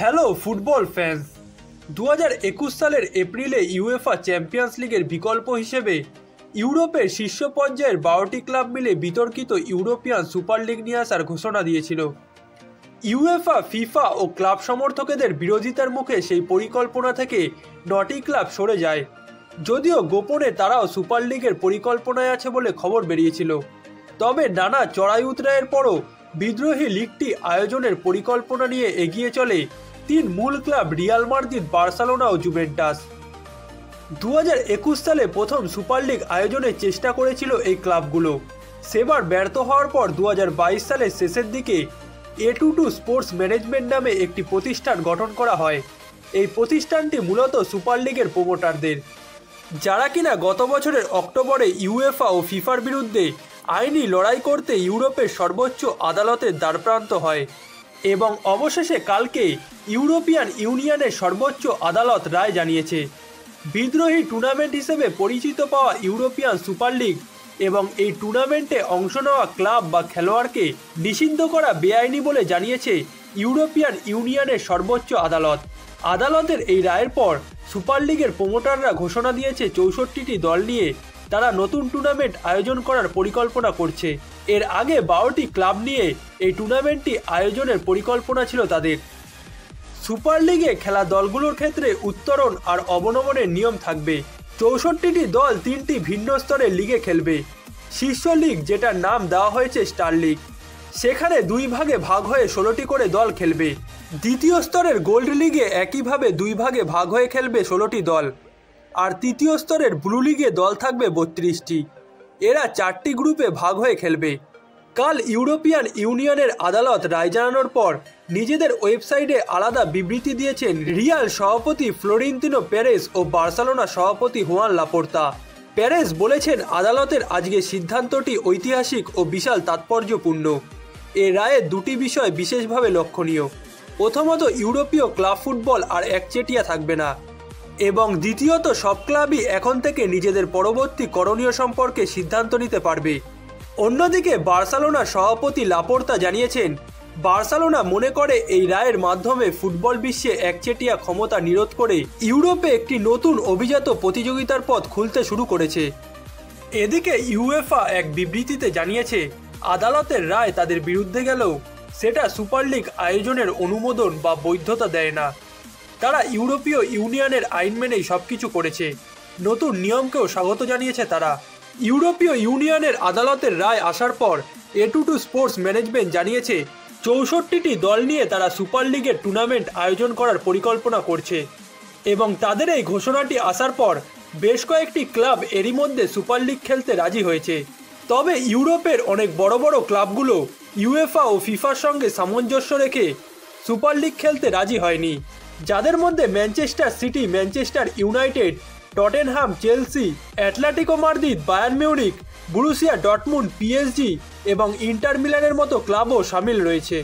Hello football fans. 2021 সালের এপ্রিলে UEFA champions লিগের বিকল্প হিসেবে ইউরোপের শীর্ষ পর্যায়ের 12টি ক্লাব মিলে বিতর্কিত ইউরোপিয়ান সুপার লিগ নিয়ে আসার ঘোষণা দিয়েছিল। ইউএফা, ফিফা ও ক্লাব সমর্থকদের বিরোধিতার মুখে সেই পরিকল্পনা থেকে 9টি ক্লাব সরে যায়, যদিও গোপনে তারাও সুপার লিগের পরিকল্পনায় আছে বলে খবর বেরিয়েছিল। তবে নানা চড়াই উতরাইয়ের পরও বিদ্রোহী লিগটি আয়োজনের পরিকল্পনা নিয়ে এগিয়ে চলে 3 মূল ক্লাব রিয়াল মাদ্রিদ, বার্সেলোনা ও জুভেন্টাস। 2021 সালে প্রথম সুপার লিগ আয়োজনের চেষ্টা করেছিল এই ক্লাবগুলো। সেবার ব্যর্থ হওয়ার পর 2022 সালের শেষের দিকে A22 স্পোর্টস ম্যানেজমেন্ট নামে একটি প্রতিষ্ঠান গঠন করা হয়। এই প্রতিষ্ঠানটি মূলত সুপার লিগের প্রোমোটারদের, যারা কিনা গত বছরের অক্টোবরে ইউএফা ও ফিফার বিরুদ্ধে আইনি লড়াই করতে ইউরোপের সর্বোচ্চ আদালতের দ্বারপ্রান্ত হয় এবং অবশেষে কালকে ইউরোপিয়ান ইউনিয়নের সর্বোচ্চ আদালত রায় জানিয়েছে। বিদ্রোহী টুর্নামেন্ট হিসেবে পরিচিত পাওয়া ইউরোপিয়ান সুপার লিগ এবং এই টুর্নামেন্টে অংশ নেওয়া ক্লাব বা খেলোয়াড়কে নিষিদ্ধ করা বেআইনি বলে জানিয়েছে ইউরোপিয়ান ইউনিয়নের সর্বোচ্চ আদালত। আদালতের এই রায়ের পর সুপার লিগের প্রোমোটাররা ঘোষণা দিয়েছে 64টি দল নিয়ে তারা নতুন টুর্নামেন্ট আয়োজন করার পরিকল্পনা করছে। এর আগে 12টি ক্লাব নিয়ে এই টুর্নামেন্টটি আয়োজনের পরিকল্পনা ছিল তাদের। সুপার লিগে খেলা দলগুলোর ক্ষেত্রে উত্তরণ আর অবনমনের নিয়ম থাকবে। 64টি দল 3টি ভিন্ন স্তরের লিগে খেলবে। শীর্ষ লিগ, যেটার নাম দেওয়া হয়েছে স্টার লিগ, সেখানে 2 ভাগে ভাগ হয়ে 16টি করে দল খেলবে। দ্বিতীয় স্তরের গোল্ড লিগে একইভাবে 2 ভাগে ভাগ হয়ে খেলবে 16টি দল। আর তৃতীয় স্তরের ব্লু লিগে দল থাকবে 32টি। এরা 4টি গ্রুপে ভাগ হয়ে খেলবে। কাল ইউরোপিয়ান ইউনিয়নের আদালত রায় জানানোর পর নিজেদের ওয়েবসাইটে আলাদা বিবৃতি দিয়েছেন রিয়াল সভাপতি ফ্লোরেন্তিনো পেরেজ ও বার্সেলোনা সভাপতি হুয়ান লাপোর্তা। পেরেজ বলেছেন, আদালতের আজকের সিদ্ধান্তটি ঐতিহাসিক ও বিশাল তাৎপর্যপূর্ণ। এ রায়ের 2টি বিষয় বিশেষভাবে লক্ষণীয়। প্রথমত, ইউরোপীয় ক্লাব ফুটবল আর একচেটিয়া থাকবে না, এবং দ্বিতীয়ত, সব ক্লাবই এখন থেকে নিজেদের পরবর্তী করণীয় সম্পর্কে সিদ্ধান্ত নিতে পারবে। অন্যদিকে বার্সেলোনা সভাপতি লাপোর্তা জানিয়েছেন, বার্সেলোনা মনে করে এই রায়ের মাধ্যমে ফুটবল বিশ্বে একচেটিয়া ক্ষমতা নিরোধ করে ইউরোপে একটি নতুন অভিজাত প্রতিযোগিতার পথ খুলতে শুরু করেছে। এদিকে ইউএফা এক বিবৃতিতে জানিয়েছে, আদালতের রায় তাদের বিরুদ্ধে গেলেও সেটা সুপার লিগ আয়োজনের অনুমোদন বা বৈধতা দেয় না। তারা ইউরোপীয় ইউনিয়নের আইন মেনেই সবকিছু করেছে। নতুন নিয়মকেও স্বাগত জানিয়েছে তারা। ইউরোপীয় ইউনিয়নের আদালতের রায় আসার পর A22 স্পোর্টস ম্যানেজমেন্ট জানিয়েছে 64টি দল নিয়ে তারা সুপার লিগের টুর্নামেন্ট আয়োজন করার পরিকল্পনা করছে, এবং তাদের এই ঘোষণাটি আসার পর বেশ কয়েকটি ক্লাব এরই মধ্যে সুপার লিগ খেলতে রাজি হয়েছে। তবে ইউরোপের অনেক বড় বড় ক্লাবগুলো ইউএফা ও ফিফার সঙ্গে সামঞ্জস্য রেখে সুপার লিগ খেলতে রাজি হয়নি, যাদের মধ্যে Manchester city, Manchester United, Tottenham, Chelsea, Atletico Madrid, Bayern Munich, Borussia Dortmund, PSG এবং ইন্টার মিলানের মতো ক্লাবও সামিল রয়েছে।